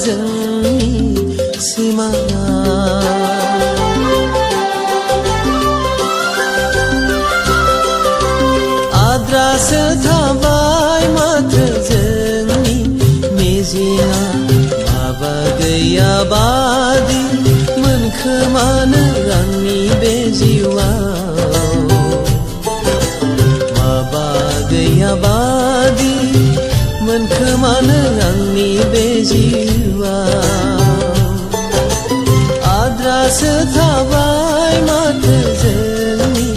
जोंनि सिमाङा आद्रासो थाबाय माथो जोंनि मिजिङा माबा गैया बादि मोनखोमानो आंनि बे जिउआव माबा गैया बादि मोनखोमानो आंनि बे जिउआव आद्रासो थाबाय माथो जोंनि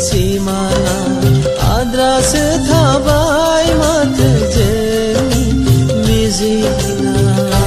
सिमाङा आद्रासो थाबाय माथो जोंनि मिजिङा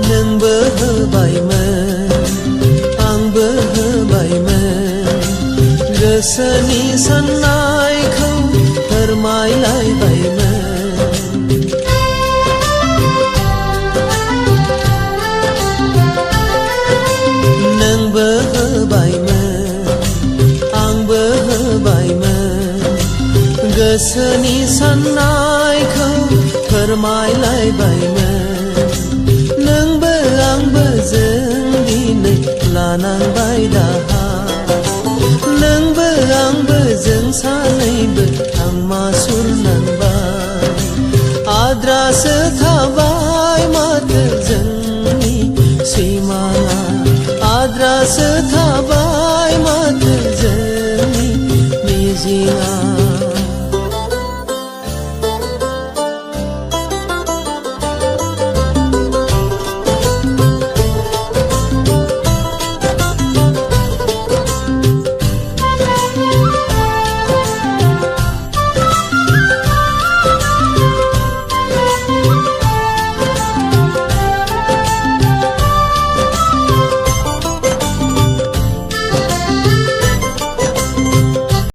नोंबो होबायमोन आंबो होबायमोन गोसोनि साननायखौ फोरमायलायबायमोन नोंबो होबायमोन आंबो होबायमोन गोसोनि साननायखौ फोरमायलायबायमोन नोंबो आंबो जों दिनै लानांबाय दाहा नोंबो आंबो जों सानैबो थांमा सुरनांबाय आद्रासो थाबाय माथो जोंनि सिमाङा आद्रासो थाबाय माथो जोंनि मिजिङा